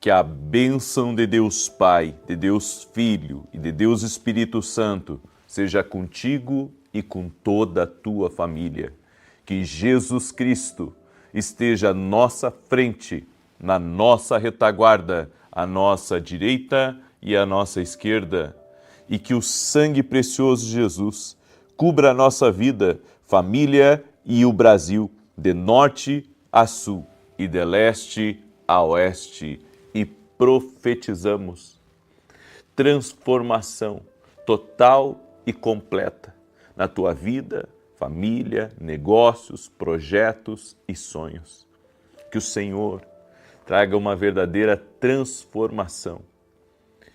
Que a bênção de Deus Pai, de Deus Filho e de Deus Espírito Santo seja contigo e com toda a tua família. Que Jesus Cristo esteja à nossa frente, na nossa retaguarda, à nossa direita e à nossa esquerda. E que o sangue precioso de Jesus cubra a nossa vida, família e o Brasil, de norte a sul e de leste a oeste. E profetizamos transformação total e completa na tua vida, família, negócios, projetos e sonhos. Que o Senhor traga uma verdadeira transformação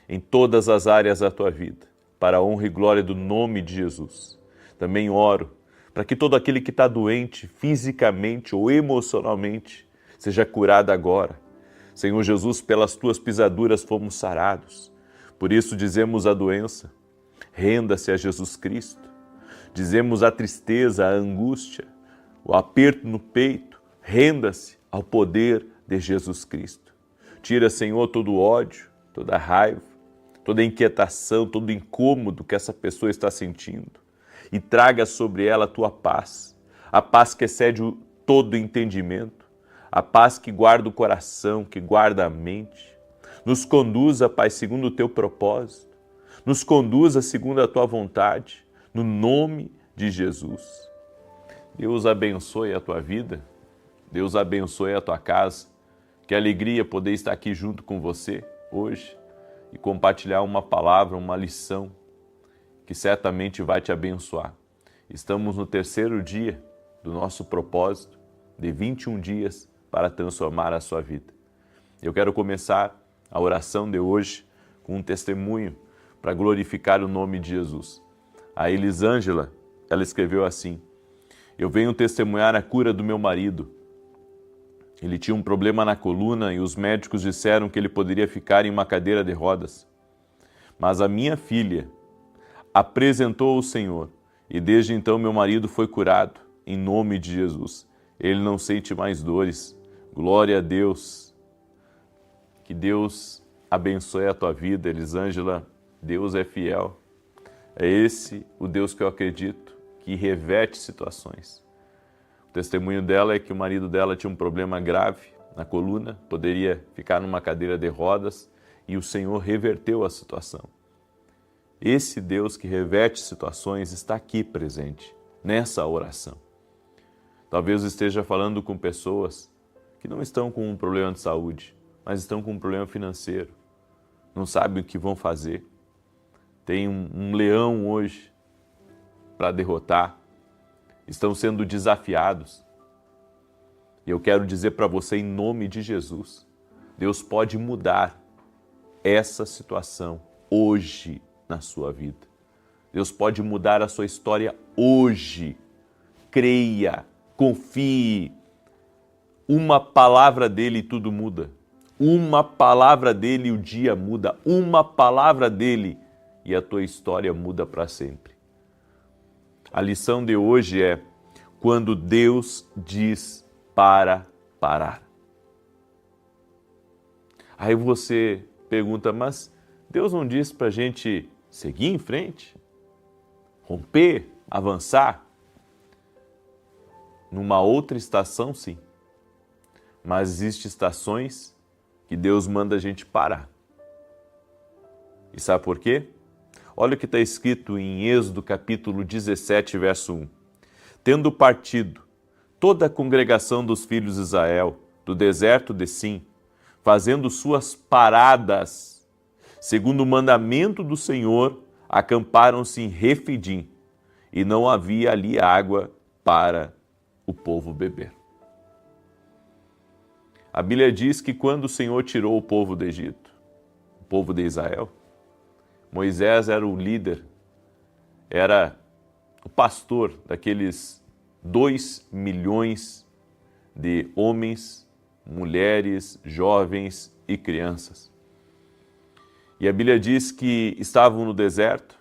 em todas as áreas da tua vida, para a honra e glória do nome de Jesus. Também oro para que todo aquele que está doente, fisicamente ou emocionalmente, seja curado agora. Senhor Jesus, pelas tuas pisaduras fomos sarados. Por isso dizemos à doença, renda-se a Jesus Cristo. Dizemos à tristeza, à angústia, o aperto no peito, renda-se ao poder de Jesus Cristo. Tira, Senhor, todo o ódio, toda a raiva, toda a inquietação, todo o incômodo que essa pessoa está sentindo e traga sobre ela a tua paz, a paz que excede todo o entendimento, a paz que guarda o coração, que guarda a mente. Nos conduza, Pai, segundo o teu propósito. Nos conduza segundo a tua vontade, no nome de Jesus. Deus abençoe a tua vida. Deus abençoe a tua casa. Que alegria poder estar aqui junto com você hoje e compartilhar uma palavra, uma lição que certamente vai te abençoar. Estamos no 3º dia do nosso propósito de 21 dias para transformar a sua vida. Eu quero começar a oração de hoje com um testemunho para glorificar o nome de Jesus. A Elisângela, ela escreveu assim: eu venho testemunhar a cura do meu marido. Ele tinha um problema na coluna e os médicos disseram que ele poderia ficar em uma cadeira de rodas. Mas a minha filha apresentou ao Senhor e desde então meu marido foi curado, em nome de Jesus. Ele não sente mais dores. Glória a Deus. Que Deus abençoe a tua vida, Elisângela. Deus é fiel. É esse o Deus que eu acredito, que reverte situações. O testemunho dela é que o marido dela tinha um problema grave na coluna, poderia ficar numa cadeira de rodas e o Senhor reverteu a situação. Esse Deus que reverte situações está aqui presente, nessa oração. Talvez esteja falando com pessoas que não estão com um problema de saúde, mas estão com um problema financeiro. Não sabem o que vão fazer. Tem um leão hoje para derrotar. Estão sendo desafiados. E eu quero dizer para você, em nome de Jesus, Deus pode mudar essa situação hoje na sua vida. Deus pode mudar a sua história hoje. Creia, confie. Uma palavra dele e tudo muda. Uma palavra dele e o dia muda. Uma palavra dele e a tua história muda para sempre. A lição de hoje é quando Deus diz para parar. Aí você pergunta, mas Deus não diz para a gente seguir em frente? Romper? Avançar? Numa outra estação, sim. Mas existem estações que Deus manda a gente parar. E sabe por quê? Olha o que está escrito em Êxodo capítulo 17, verso 1. Tendo partido toda a congregação dos filhos de Israel do deserto de Sim, fazendo suas paradas, segundo o mandamento do Senhor, acamparam-se em Refidim, e não havia ali água para o povo beber. A Bíblia diz que quando o Senhor tirou o povo do Egito, o povo de Israel, Moisés era o líder, era o pastor daqueles 2 milhões de homens, mulheres, jovens e crianças. E a Bíblia diz que estavam no deserto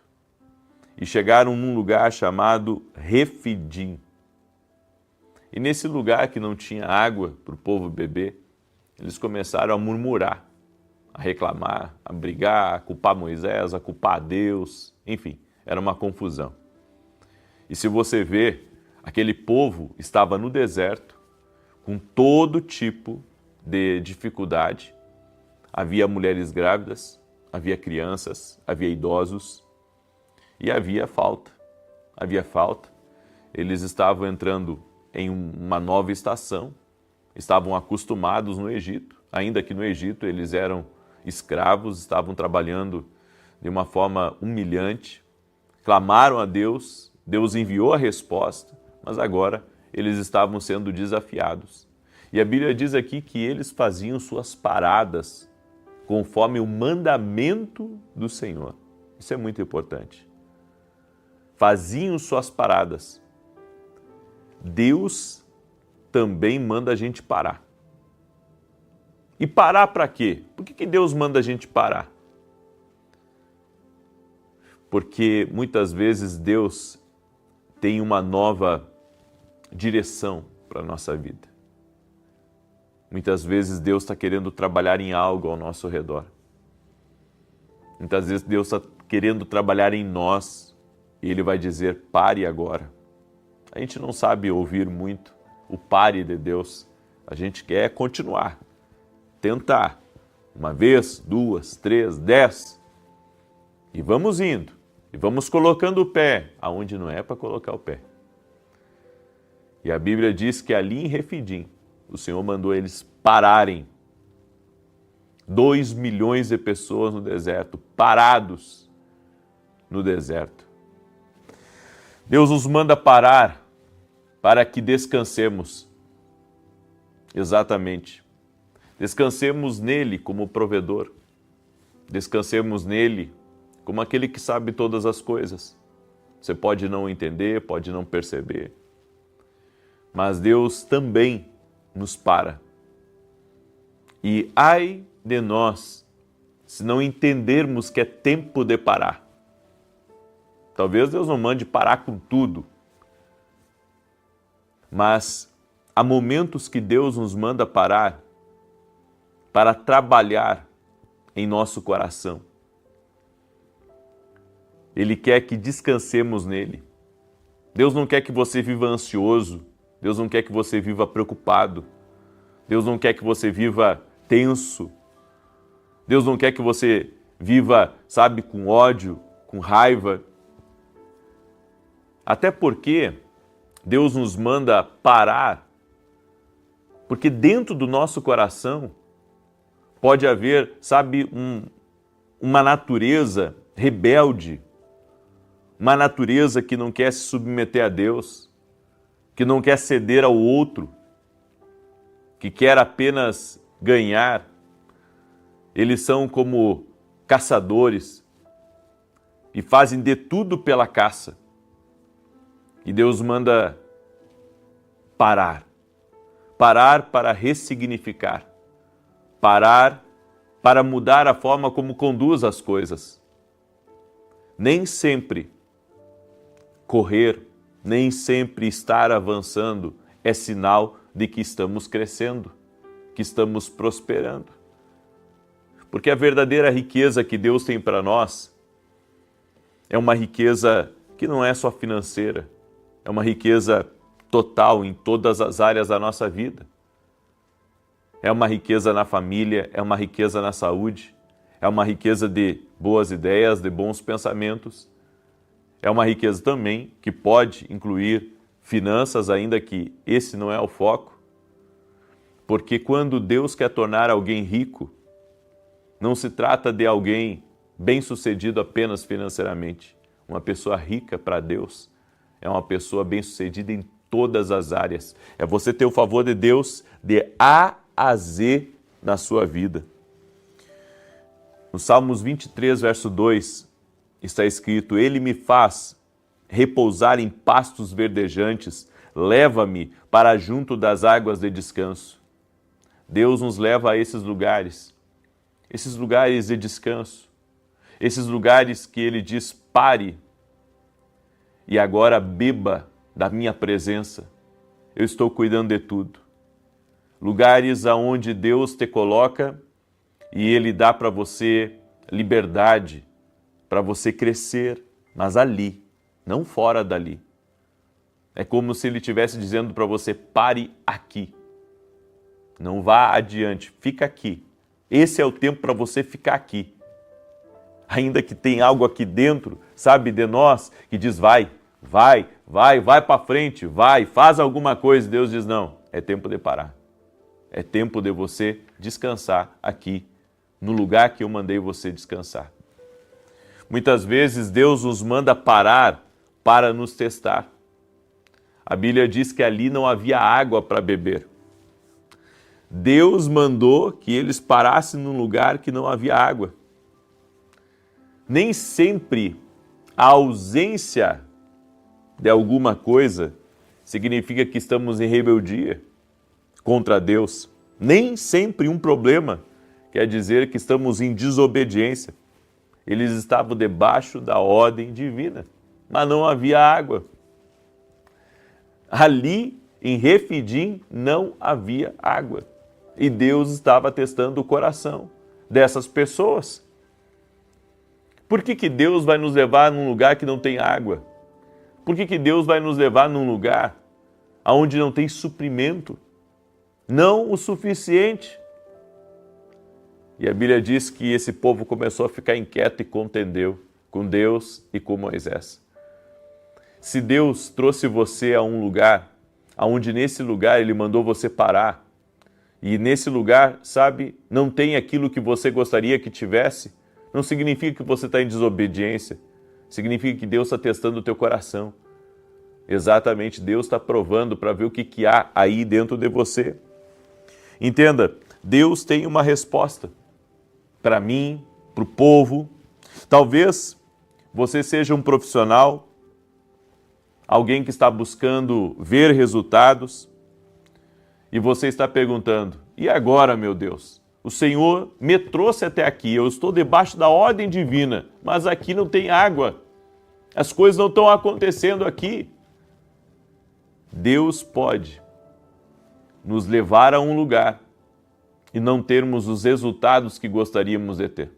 e chegaram num lugar chamado Refidim. E nesse lugar que não tinha água para o povo beber, eles começaram a murmurar. a reclamar, a brigar, a culpar Moisés, a culpar Deus, enfim, era uma confusão. E se você vê, aquele povo estava no deserto, com todo tipo de dificuldade. Havia mulheres grávidas, havia crianças, havia idosos e havia falta. Havia falta. Eles estavam entrando em uma nova estação, estavam acostumados no Egito, ainda que no Egito eles eram escravos, estavam trabalhando de uma forma humilhante, clamaram a Deus, Deus enviou a resposta, mas agora eles estavam sendo desafiados. E a Bíblia diz aqui que eles faziam suas paradas conforme o mandamento do Senhor. Isso é muito importante. Faziam suas paradas. Deus também manda a gente parar. E parar para quê? Por que Deus manda a gente parar? Porque muitas vezes Deus tem uma nova direção para a nossa vida. Muitas vezes Deus está querendo trabalhar em algo ao nosso redor. Muitas vezes Deus está querendo trabalhar em nós e Ele vai dizer, pare agora. A gente não sabe ouvir muito o pare de Deus. A gente quer continuar, tentar. Uma vez, duas, três, 10. E vamos indo. E vamos colocando o pé aonde não é para colocar o pé. E a Bíblia diz que ali em Refidim, o Senhor mandou eles pararem. 2 milhões de pessoas no deserto, parados no deserto. Deus nos manda parar para que descansemos. Exatamente. Descansemos nele como provedor. Descansemos nele como aquele que sabe todas as coisas. Você pode não entender, pode não perceber. Mas Deus também nos para. E ai de nós, se não entendermos que é tempo de parar. Talvez Deus não mande parar com tudo, mas há momentos que Deus nos manda parar para trabalhar em nosso coração. Ele quer que descansemos nele. Deus não quer que você viva ansioso. Deus não quer que você viva preocupado. Deus não quer que você viva tenso. Deus não quer que você viva, sabe, com ódio, com raiva. Até porque Deus nos manda parar, porque dentro do nosso coração pode haver, sabe, uma natureza rebelde, uma natureza que não quer se submeter a Deus, que não quer ceder ao outro, que quer apenas ganhar. Eles são como caçadores e fazem de tudo pela caça. E Deus manda parar. Parar para ressignificar. Parar para mudar a forma como conduz as coisas. Nem sempre correr, nem sempre estar avançando é sinal de que estamos crescendo, que estamos prosperando. Porque a verdadeira riqueza que Deus tem para nós é uma riqueza que não é só financeira, é uma riqueza total em todas as áreas da nossa vida. É uma riqueza na família, é uma riqueza na saúde, é uma riqueza de boas ideias, de bons pensamentos. É uma riqueza também que pode incluir finanças, ainda que esse não é o foco. Porque quando Deus quer tornar alguém rico, não se trata de alguém bem-sucedido apenas financeiramente. Uma pessoa rica para Deus é uma pessoa bem-sucedida em todas as áreas. É você ter o favor de Deus de A a Z na sua vida. No Salmos 23, verso 2, está escrito, Ele me faz repousar em pastos verdejantes, leva-me para junto das águas de descanso. Deus nos leva a esses lugares de descanso, esses lugares que Ele diz, pare, e agora beba da minha presença, eu estou cuidando de tudo. Lugares aonde Deus te coloca e Ele dá para você liberdade, para você crescer, mas ali, não fora dali. É como se Ele estivesse dizendo para você, pare aqui. Não vá adiante, fica aqui. Esse é o tempo para você ficar aqui. Ainda que tem algo aqui dentro, sabe, de nós, que diz, vai para frente, vai, faz alguma coisa. Deus diz, não, é tempo de parar. É tempo de você descansar aqui, no lugar que eu mandei você descansar. Muitas vezes Deus nos manda parar para nos testar. A Bíblia diz que ali não havia água para beber. Deus mandou que eles parassem num lugar que não havia água. Nem sempre a ausência de alguma coisa significa que estamos em rebeldia contra Deus. Nem sempre um problema quer dizer que estamos em desobediência. Eles estavam debaixo da ordem divina, mas não havia água. Ali, em Refidim, não havia água. E Deus estava testando o coração dessas pessoas. Por que Deus vai nos levar num lugar que não tem água? Por que Deus vai nos levar num lugar onde não tem suprimento? Não o suficiente. E a Bíblia diz que esse povo começou a ficar inquieto e contendeu com Deus e com Moisés. Se Deus trouxe você a um lugar, onde nesse lugar Ele mandou você parar, e nesse lugar, sabe, não tem aquilo que você gostaria que tivesse, não significa que você está em desobediência, significa que Deus está testando o teu coração. Exatamente, Deus está provando para ver o que há aí dentro de você. Entenda, Deus tem uma resposta para mim, para o povo. Talvez você seja um profissional, alguém que está buscando ver resultados, e você está perguntando, e agora, meu Deus? O Senhor me trouxe até aqui, eu estou debaixo da ordem divina, mas aqui não tem água, as coisas não estão acontecendo aqui. Deus pode nos levar a um lugar e não termos os resultados que gostaríamos de ter,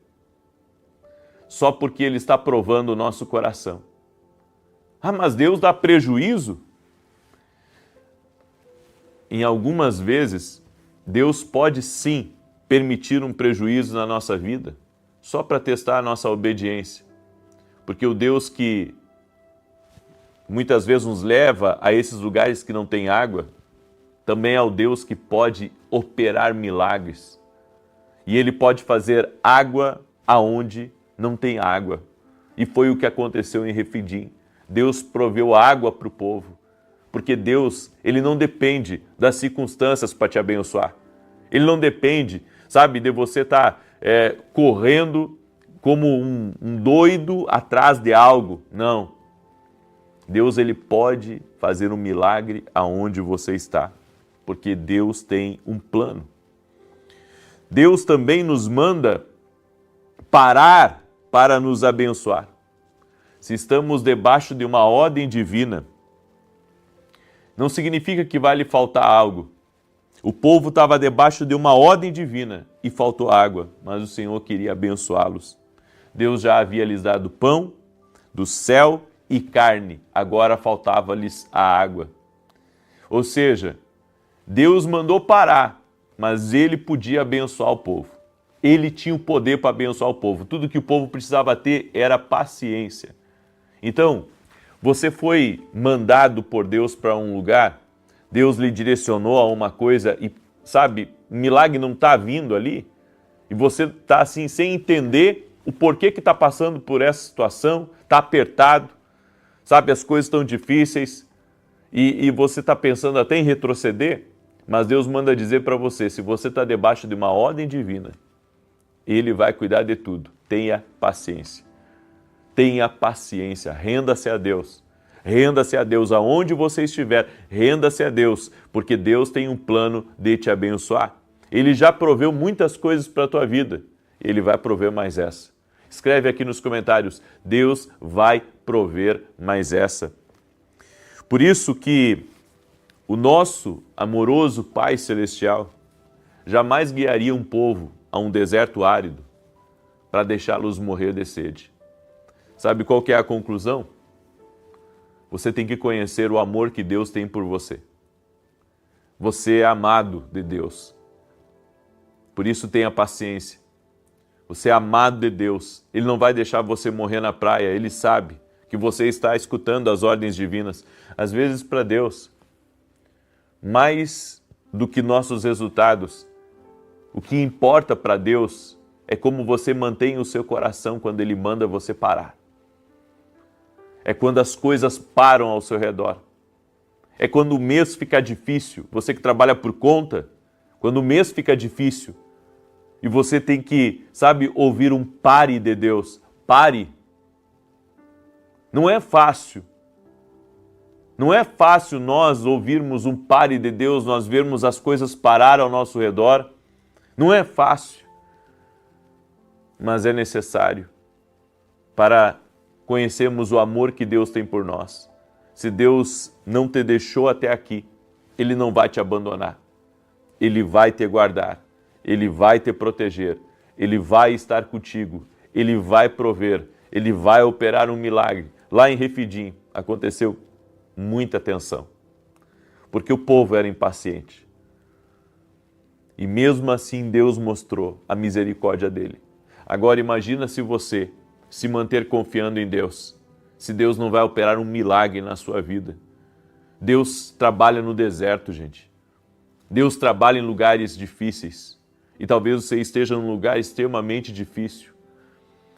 só porque Ele está provando o nosso coração. Ah, mas Deus dá prejuízo? Em algumas vezes, Deus pode sim permitir um prejuízo na nossa vida, só para testar a nossa obediência. Porque o Deus que muitas vezes nos leva a esses lugares que não tem água, também é o Deus que pode operar milagres. E Ele pode fazer água aonde não tem água. E foi o que aconteceu em Refidim. Deus proveu água para o povo. Porque Deus, Ele não depende das circunstâncias para te abençoar. Ele não depende, sabe, de você estar correndo como um doido atrás de algo. Não. Deus, Ele pode fazer um milagre aonde você está. Porque Deus tem um plano. Deus também nos manda parar para nos abençoar. Se estamos debaixo de uma ordem divina, não significa que vai lhe faltar algo. O povo estava debaixo de uma ordem divina e faltou água, mas o Senhor queria abençoá-los. Deus já havia lhes dado pão do céu e carne, agora faltava-lhes a água. Ou seja, Deus mandou parar, mas Ele podia abençoar o povo. Ele tinha o poder para abençoar o povo. Tudo que o povo precisava ter era paciência. Então, você foi mandado por Deus para um lugar, Deus lhe direcionou a uma coisa e, sabe, o milagre não está vindo ali, e você está assim, sem entender o porquê que está passando por essa situação, está apertado, sabe, as coisas estão difíceis, e você está pensando até em retroceder, mas Deus manda dizer para você, se você está debaixo de uma ordem divina, Ele vai cuidar de tudo. Tenha paciência. Tenha paciência, renda-se a Deus. Renda-se a Deus aonde você estiver, renda-se a Deus, porque Deus tem um plano de te abençoar. Ele já proveu muitas coisas para a tua vida, Ele vai prover mais essa. Escreve aqui nos comentários, Deus vai prover mais essa. Por isso que o nosso amoroso Pai Celestial jamais guiaria um povo a um deserto árido para deixá-los morrer de sede. Sabe qual que é a conclusão? Você tem que conhecer o amor que Deus tem por você. Você é amado de Deus. Por isso tenha paciência. Você é amado de Deus. Ele não vai deixar você morrer na praia. Ele sabe que você está escutando as ordens divinas. Às vezes para Deus, mais do que nossos resultados, o que importa para Deus é como você mantém o seu coração quando Ele manda você parar. É quando as coisas param ao seu redor. É quando o mês fica difícil, você que trabalha por conta, quando o mês fica difícil e você tem que, ouvir um pare de Deus. Pare. Não é fácil. Não é fácil nós ouvirmos um pare de Deus, nós vermos as coisas parar ao nosso redor. Não é fácil. Mas é necessário para conhecermos o amor que Deus tem por nós. Se Deus não te deixou até aqui, Ele não vai te abandonar. Ele vai te guardar. Ele vai te proteger. Ele vai estar contigo. Ele vai prover. Ele vai operar um milagre. Lá em Refidim aconteceu muita tensão, porque o povo era impaciente. E mesmo assim Deus mostrou a misericórdia dele. Agora imagina se você se manter confiando em Deus, se Deus não vai operar um milagre na sua vida. Deus trabalha no deserto, gente. Deus trabalha em lugares difíceis. E talvez você esteja num lugar extremamente difícil.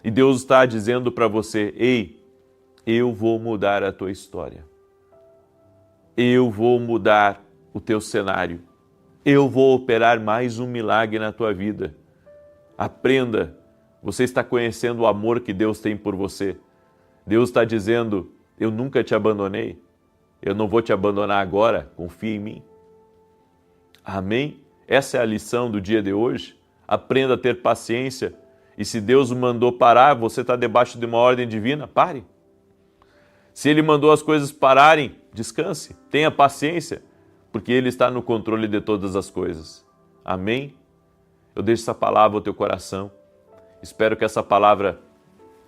E Deus está dizendo para você: ei, eu vou mudar a tua história. Eu vou mudar o teu cenário. Eu vou operar mais um milagre na tua vida. Aprenda. Você está conhecendo o amor que Deus tem por você. Deus está dizendo: eu nunca te abandonei. Eu não vou te abandonar agora. Confia em mim. Amém? Essa é a lição do dia de hoje. Aprenda a ter paciência. E se Deus o mandou parar, você está debaixo de uma ordem divina, pare. Se Ele mandou as coisas pararem, descanse. Tenha paciência, porque Ele está no controle de todas as coisas. Amém? Eu deixo essa palavra ao teu coração. Espero que essa palavra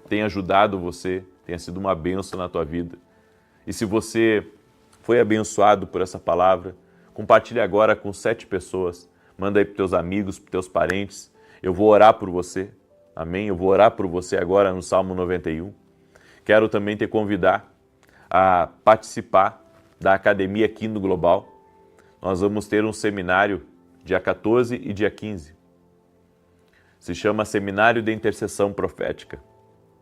tenha ajudado você, tenha sido uma bênção na tua vida. E se você foi abençoado por essa palavra, compartilhe agora com 7 pessoas. Manda aí para teus amigos, para teus parentes. Eu vou orar por você. Amém? Eu vou orar por você agora no Salmo 91. Quero também te convidar a participar da Academia Quino Global. Nós vamos ter um seminário dia 14 e dia 15. Se chama Seminário de Intercessão Profética,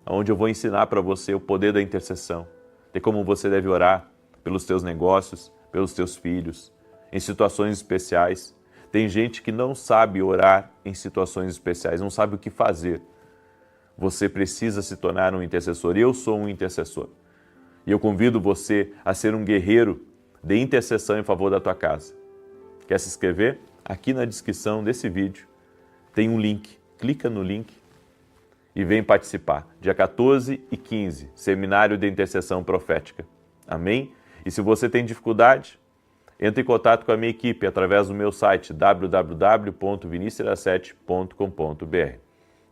onde eu vou ensinar para você o poder da intercessão, de como você deve orar pelos teus negócios, pelos teus filhos, em situações especiais. Tem gente que não sabe orar em situações especiais, não sabe o que fazer. Você precisa se tornar um intercessor. Eu sou um intercessor. E eu convido você a ser um guerreiro de intercessão em favor da tua casa. Quer se inscrever? Aqui na descrição desse vídeo tem um link. Clica no link e vem participar. Dia 14 e 15, Seminário de Intercessão Profética. Amém? E se você tem dificuldade, entre em contato com a minha equipe através do meu site www.vinicius7.com.br.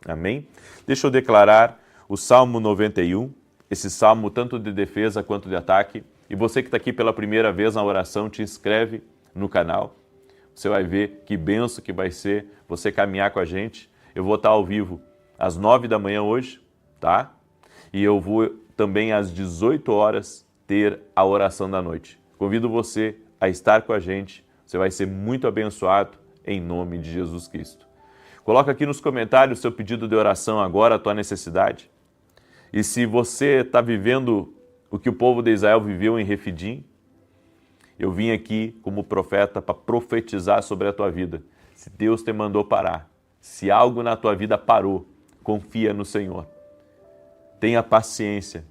Amém? Deixa eu declarar o Salmo 91, esse salmo tanto de defesa quanto de ataque. E você que está aqui pela primeira vez na oração, te inscreve no canal. Você vai ver que bênção que vai ser você caminhar com a gente. Eu vou estar ao vivo às 9 da manhã hoje, tá? E eu vou também às 18 horas ter a oração da noite. Convido você a estar com a gente. Você vai ser muito abençoado em nome de Jesus Cristo. Coloca aqui nos comentários o seu pedido de oração agora, a tua necessidade. E se você está vivendo o que o povo de Israel viveu em Refidim, eu vim aqui como profeta para profetizar sobre a tua vida. Se Deus te mandou parar, se algo na tua vida parou, confia no Senhor. Tenha paciência,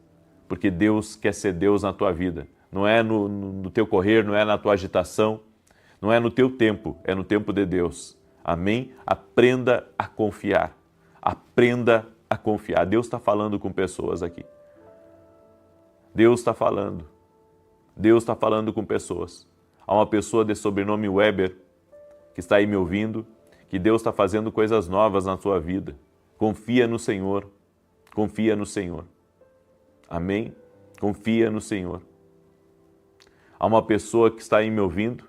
porque Deus quer ser Deus na tua vida. Não é no teu correr, não é na tua agitação, não é no teu tempo, é no tempo de Deus. Amém? Aprenda a confiar. Aprenda a confiar. Deus está falando com pessoas aqui. Deus está falando. Deus está falando com pessoas. Há uma pessoa de sobrenome Weber que está aí me ouvindo, que Deus está fazendo coisas novas na sua vida. Confia no Senhor, confia no Senhor. Amém? Confia no Senhor. Há uma pessoa que está aí me ouvindo,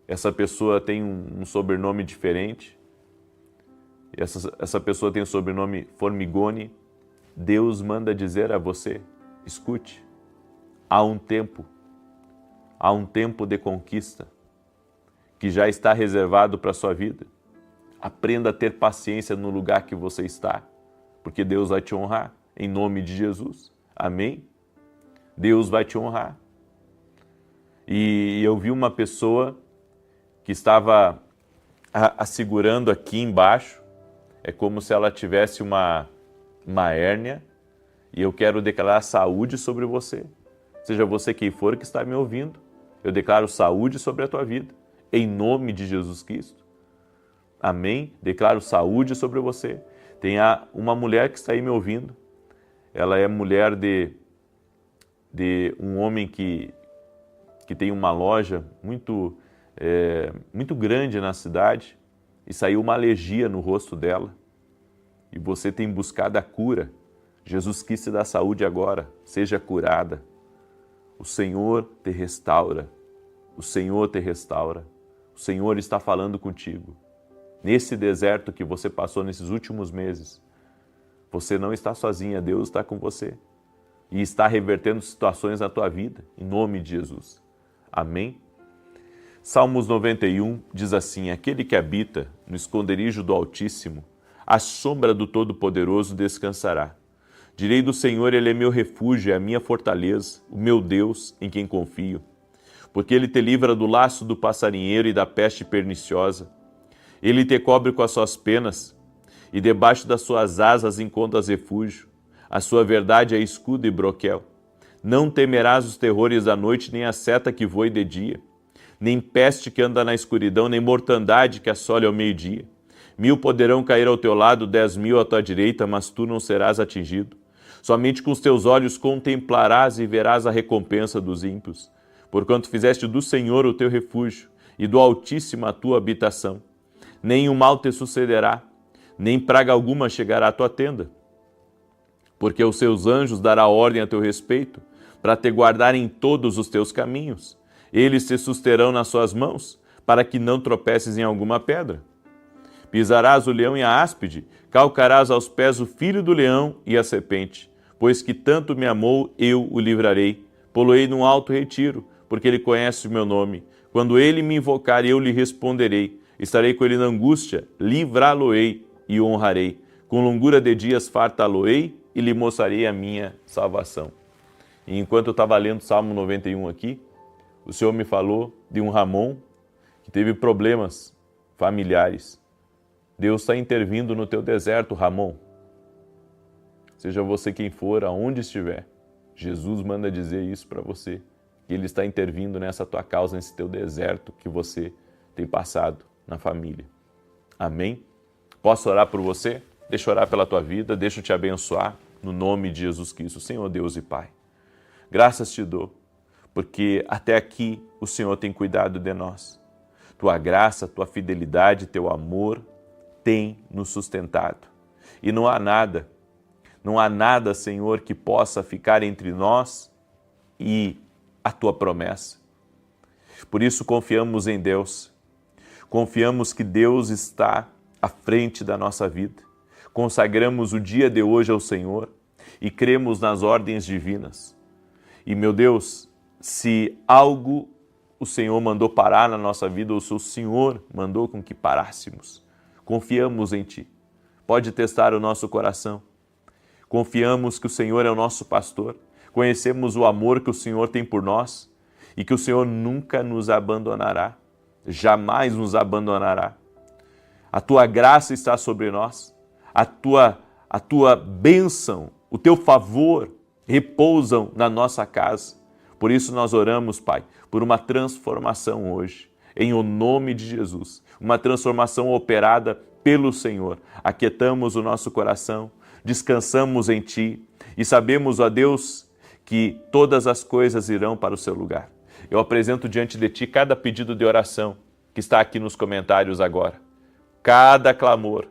essa pessoa tem um sobrenome diferente, essa pessoa tem o sobrenome Formigoni. Deus manda dizer a você, escute, há um tempo de conquista que já está reservado para a sua vida. Aprenda a ter paciência no lugar que você está, porque Deus vai te honrar, em nome de Jesus. Amém? Deus vai te honrar. E eu vi uma pessoa que estava segurando aqui embaixo, é como se ela tivesse uma hérnia, e eu quero declarar saúde sobre você. Seja você quem for que está me ouvindo, eu declaro saúde sobre a tua vida, em nome de Jesus Cristo. Amém? Declaro saúde sobre você. Tem uma mulher que está aí me ouvindo, ela é mulher de um homem que tem uma loja muito grande na cidade, e saiu uma alergia no rosto dela, e você tem buscado a cura. Jesus quis te dar saúde agora, seja curada. O Senhor te restaura, o Senhor te restaura, o Senhor está falando contigo. Nesse deserto que você passou nesses últimos meses, você não está sozinha, Deus está com você e está revertendo situações na tua vida, em nome de Jesus. Amém? Salmos 91 diz assim: aquele que habita no esconderijo do Altíssimo, à sombra do Todo-Poderoso descansará. Direi do Senhor, Ele é meu refúgio, é a minha fortaleza, o meu Deus em quem confio. Porque Ele te livra do laço do passarinheiro e da peste perniciosa. Ele te cobre com as suas penas, e debaixo das suas asas encontras refúgio. A sua verdade é escudo e broquel. Não temerás os terrores da noite, nem a seta que voe de dia, nem peste que anda na escuridão, nem mortandade que assole ao meio-dia. 1000 poderão cair ao teu lado, 10.000 à tua direita, mas tu não serás atingido. Somente com os teus olhos contemplarás e verás a recompensa dos ímpios, porquanto fizeste do Senhor o teu refúgio e do Altíssimo a tua habitação. Nem mal te sucederá, nem praga alguma chegará à tua tenda, porque os seus anjos dará ordem a teu respeito, para te guardar em todos os teus caminhos. Eles te susterão nas suas mãos, para que não tropeces em alguma pedra. Pisarás o leão e a áspide, calcarás aos pés o filho do leão e a serpente. Pois que tanto me amou, eu o livrarei. Poloei num alto retiro, porque ele conhece o meu nome. Quando ele me invocar, eu lhe responderei. Estarei com ele na angústia, livrá-lo-ei e o honrarei. Com longura de dias fartá-lo-ei e lhe mostrarei a minha salvação. E enquanto eu estava lendo o Salmo 91 aqui, o Senhor me falou de um Ramon que teve problemas familiares. Deus está intervindo no teu deserto, Ramon. Seja você quem for, aonde estiver, Jesus manda dizer isso para você, que Ele está intervindo nessa tua causa, nesse teu deserto que você tem passado na família. Amém? Posso orar por você? Deixa eu orar pela tua vida, deixa eu te abençoar, no nome de Jesus Cristo, Senhor Deus e Pai. Graças te dou, porque até aqui o Senhor tem cuidado de nós. Tua graça, tua fidelidade, teu amor tem nos sustentado. E não há nada, Senhor, que possa ficar entre nós e a tua promessa. Por isso confiamos em Deus. Confiamos que Deus está à frente da nossa vida. Consagramos o dia de hoje ao Senhor e cremos nas ordens divinas. E, meu Deus, se algo o Senhor mandou parar na nossa vida, ou se o Senhor mandou com que parássemos, confiamos em Ti. Pode testar o nosso coração. Confiamos que o Senhor é o nosso pastor. Conhecemos o amor que o Senhor tem por nós e que o Senhor nunca nos abandonará. Jamais nos abandonará. A Tua graça está sobre nós. A tua bênção, o Teu favor repousam na nossa casa. Por isso nós oramos, Pai, por uma transformação hoje, em o nome de Jesus. Uma transformação operada pelo Senhor. Aquietamos o nosso coração, descansamos em Ti e sabemos, ó Deus, que todas as coisas irão para o seu lugar. Eu apresento diante de Ti cada pedido de oração que está aqui nos comentários agora. cada clamor,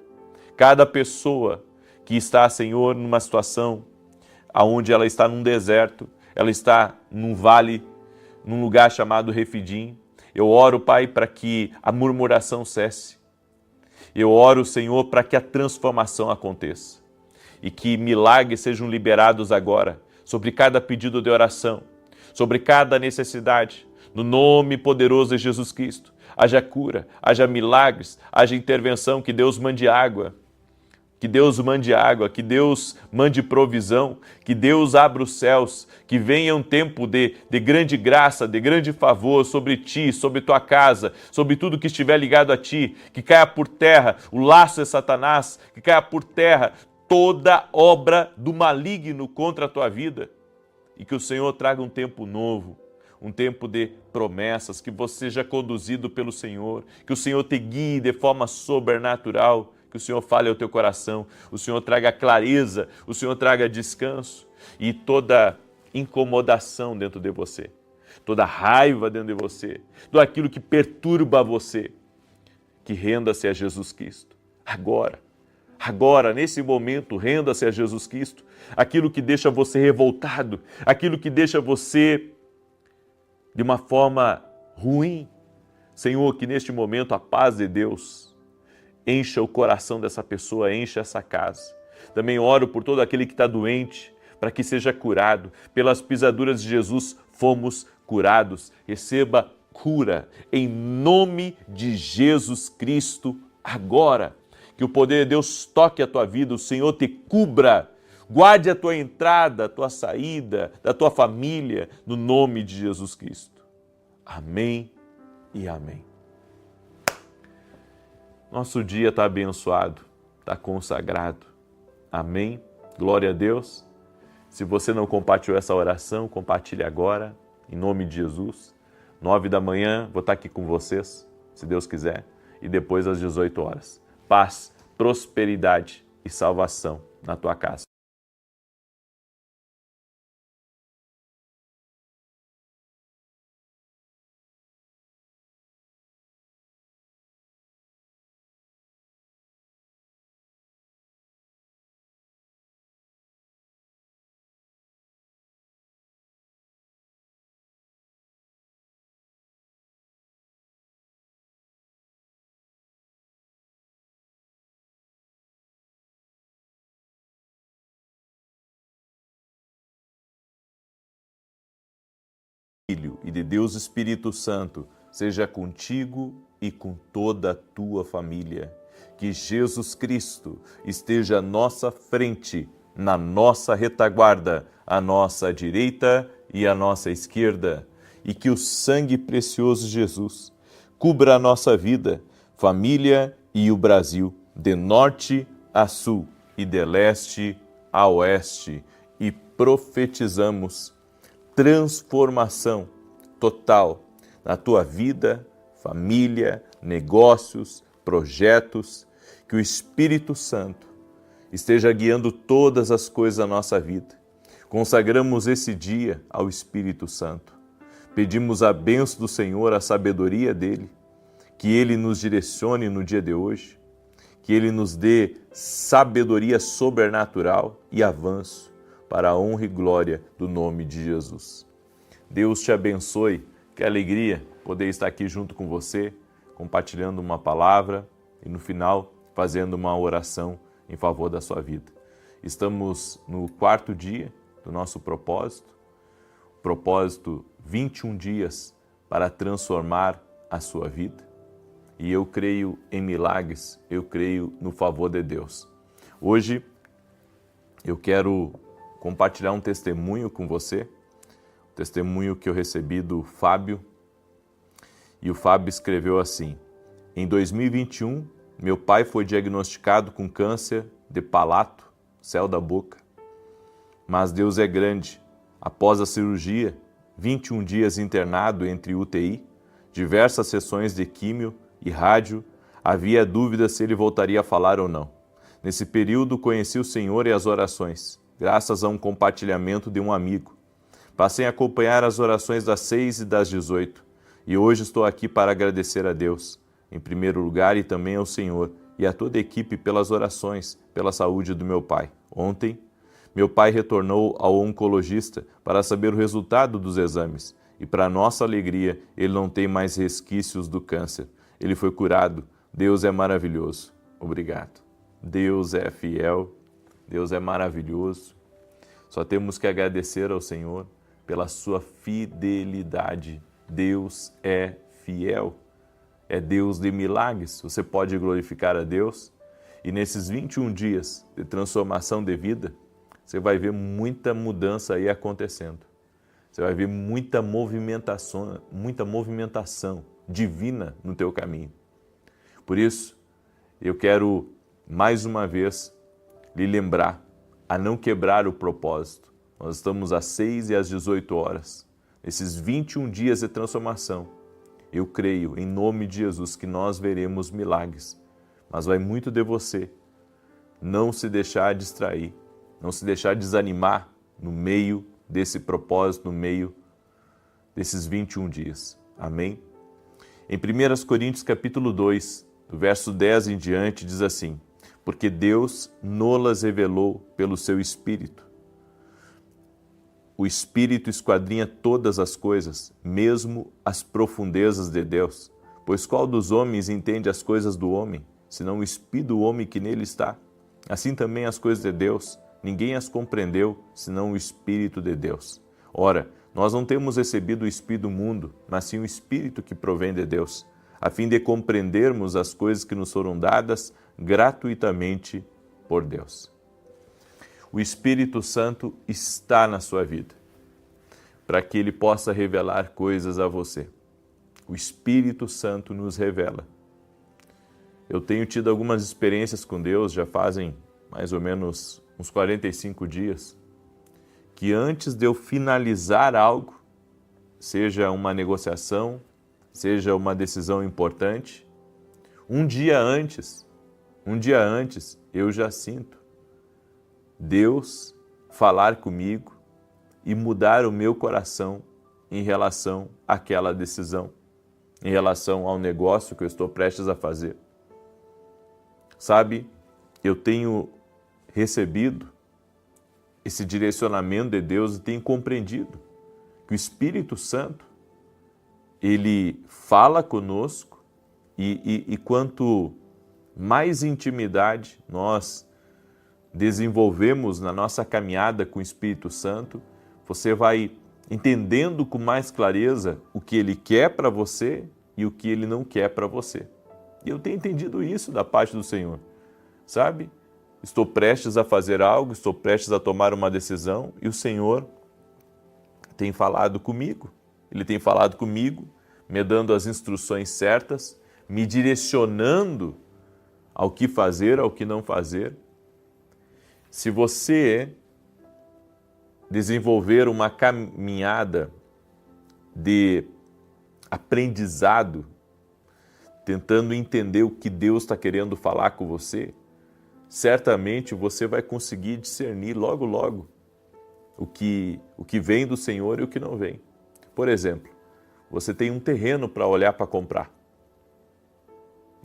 cada pessoa que está, Senhor, numa situação onde ela está num deserto, ela está num vale, num lugar chamado Refidim. Eu oro, Pai, para que a murmuração cesse. Eu oro, Senhor, para que a transformação aconteça e que milagres sejam liberados agora sobre cada pedido de oração, sobre cada necessidade, no nome poderoso de Jesus Cristo. Haja cura, haja milagres, haja intervenção, que Deus mande água, que Deus mande água, que Deus mande provisão, que Deus abra os céus, que venha um tempo de grande graça, de grande favor sobre ti, sobre tua casa, sobre tudo que estiver ligado a ti, que caia por terra o laço de Satanás, que caia por terra toda obra do maligno contra a tua vida e que o Senhor traga um tempo novo, um tempo de promessas, que você seja conduzido pelo Senhor, que o Senhor te guie de forma sobrenatural, que o Senhor fale ao teu coração, o Senhor traga clareza, o Senhor traga descanso e toda incomodação dentro de você, toda raiva dentro de você, tudo aquilo que perturba você, que renda-se a Jesus Cristo. Agora, nesse momento, renda-se a Jesus Cristo. Aquilo que deixa você revoltado, aquilo que deixa você de uma forma ruim. Senhor, que neste momento a paz de Deus encha o coração dessa pessoa, encha essa casa. Também oro por todo aquele que está doente, para que seja curado. Pelas pisaduras de Jesus fomos curados. Receba cura em nome de Jesus Cristo agora. Que o poder de Deus toque a tua vida, o Senhor te cubra. Guarde a tua entrada, a tua saída, da tua família, no nome de Jesus Cristo. Amém e amém. Nosso dia está abençoado, está consagrado. Amém. Glória a Deus. Se você não compartilhou essa oração, compartilhe agora, em nome de Jesus. 9 da manhã, vou estar aqui com vocês, se Deus quiser, e depois às 18 horas. Paz, prosperidade e salvação na tua casa. Filho e de Deus Espírito Santo, seja contigo e com toda a tua família. Que Jesus Cristo esteja à nossa frente, na nossa retaguarda, à nossa direita e à nossa esquerda. E que o sangue precioso de Jesus cubra a nossa vida, família e o Brasil, de norte a sul e de leste a oeste. E profetizamos transformação total na tua vida, família, negócios, projetos, que o Espírito Santo esteja guiando todas as coisas da nossa vida. Consagramos esse dia ao Espírito Santo. Pedimos a bênção do Senhor, a sabedoria dele, que ele nos direcione no dia de hoje, que ele nos dê sabedoria sobrenatural e avanço, para a honra e glória do nome de Jesus. Deus te abençoe, que alegria poder estar aqui junto com você, compartilhando uma palavra e no final fazendo uma oração em favor da sua vida. Estamos no 4º dia do nosso propósito, 21 dias para transformar a sua vida. E eu creio em milagres, eu creio no favor de Deus. Hoje eu quero compartilhar um testemunho com você, um testemunho que eu recebi do Fábio. E o Fábio escreveu assim: em 2021, meu pai foi diagnosticado com câncer de palato, céu da boca. Mas Deus é grande. Após a cirurgia, 21 dias internado entre UTI, diversas sessões de químio e rádio, havia dúvida se ele voltaria a falar ou não. Nesse período, conheci o Senhor e as orações, graças a um compartilhamento de um amigo. Passei a acompanhar as orações das 6 e das 18, e hoje estou aqui para agradecer a Deus, em primeiro lugar, e também ao Senhor, e a toda a equipe pelas orações pela saúde do meu pai. Ontem, meu pai retornou ao oncologista para saber o resultado dos exames e, para nossa alegria, ele não tem mais resquícios do câncer. Ele foi curado. Deus é maravilhoso. Obrigado. Deus é fiel. Deus é maravilhoso. Só temos que agradecer ao Senhor pela sua fidelidade. Deus é fiel. É Deus de milagres. Você pode glorificar a Deus e nesses 21 dias de transformação de vida, você vai ver muita mudança aí acontecendo. Você vai ver muita movimentação divina no teu caminho. Por isso, eu quero mais uma vez lhe lembrar a não quebrar o propósito. Nós estamos às 6 e às 18 horas. Nesses 21 dias de transformação, eu creio, em nome de Jesus, que nós veremos milagres. Mas vai muito de você não se deixar distrair, não se deixar desanimar no meio desse propósito, no meio desses 21 dias. Amém? Em 1 Coríntios capítulo 2, do verso 10 em diante, diz assim: porque Deus nos revelou pelo seu Espírito. O Espírito esquadrinha todas as coisas, mesmo as profundezas de Deus. Pois qual dos homens entende as coisas do homem, senão o Espírito do homem que nele está? Assim também as coisas de Deus, ninguém as compreendeu, senão o Espírito de Deus. Ora, nós não temos recebido o Espírito do mundo, mas sim o Espírito que provém de Deus, a fim de compreendermos as coisas que nos foram dadas gratuitamente por Deus. O Espírito Santo está na sua vida, para que Ele possa revelar coisas a você. O Espírito Santo nos revela. Eu tenho tido algumas experiências com Deus, já fazem mais ou menos uns 45 dias, que antes de eu finalizar algo, seja uma negociação, seja uma decisão importante, um dia antes, eu já sinto Deus falar comigo e mudar o meu coração em relação àquela decisão, em relação ao negócio que eu estou prestes a fazer. Sabe, eu tenho recebido esse direcionamento de Deus e tenho compreendido que o Espírito Santo, ele fala conosco e quanto mais intimidade nós desenvolvemos na nossa caminhada com o Espírito Santo, você vai entendendo com mais clareza o que Ele quer para você e o que Ele não quer para você. E eu tenho entendido isso da parte do Senhor, sabe? Estou prestes a fazer algo, estou prestes a tomar uma decisão e o Senhor tem falado comigo. Ele tem falado comigo, me dando as instruções certas, me direcionando ao que fazer, ao que não fazer. Se você desenvolver uma caminhada de aprendizado, tentando entender o que Deus está querendo falar com você, certamente você vai conseguir discernir logo, logo o que vem do Senhor e o que não vem. Por exemplo, você tem um terreno para olhar para comprar.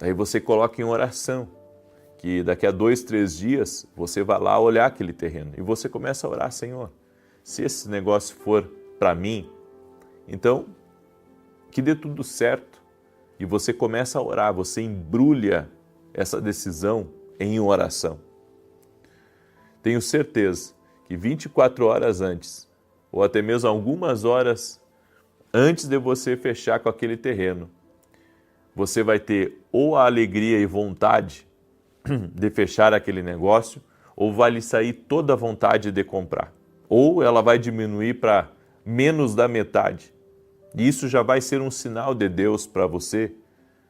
Aí você coloca em oração, que daqui a 2, 3 dias você vai lá olhar aquele terreno e você começa a orar: Senhor, se esse negócio for para mim, então que dê tudo certo. E você começa a orar, você embrulha essa decisão em oração. Tenho certeza que 24 horas antes, ou até mesmo algumas horas antes de você fechar com aquele terreno, você vai ter ou a alegria e vontade de fechar aquele negócio, ou vai lhe sair toda a vontade de comprar. Ou ela vai diminuir para menos da metade. E isso já vai ser um sinal de Deus para você,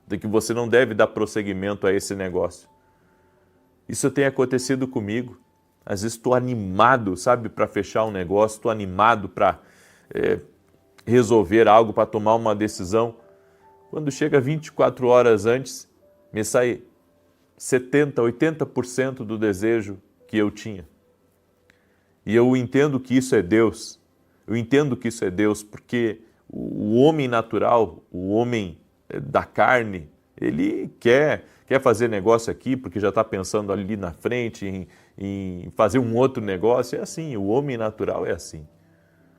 de que você não deve dar prosseguimento a esse negócio. Isso tem acontecido comigo. Às vezes estou animado, sabe, para fechar um negócio, estou animado para resolver algo, para tomar uma decisão. Quando chega 24 horas antes, me sai 70%, 80% do desejo que eu tinha. E eu entendo que isso é Deus. Eu entendo que isso é Deus, porque o homem natural, o homem da carne, ele quer quer fazer negócio aqui porque já está pensando ali na frente em fazer um outro negócio. É assim, o homem natural é assim.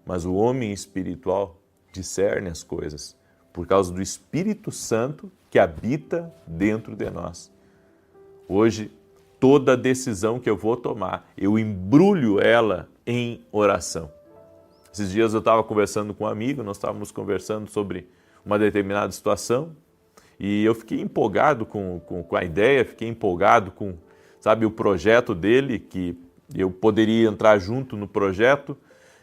Mas o homem espiritual discerne as coisas por causa do Espírito Santo que habita dentro de nós. Hoje, toda decisão que eu vou tomar, eu embrulho ela em oração. Esses dias eu estava conversando com um amigo, nós estávamos conversando sobre uma determinada situação e eu fiquei empolgado com a ideia, fiquei empolgado com, sabe, o projeto dele, que eu poderia entrar junto no projeto.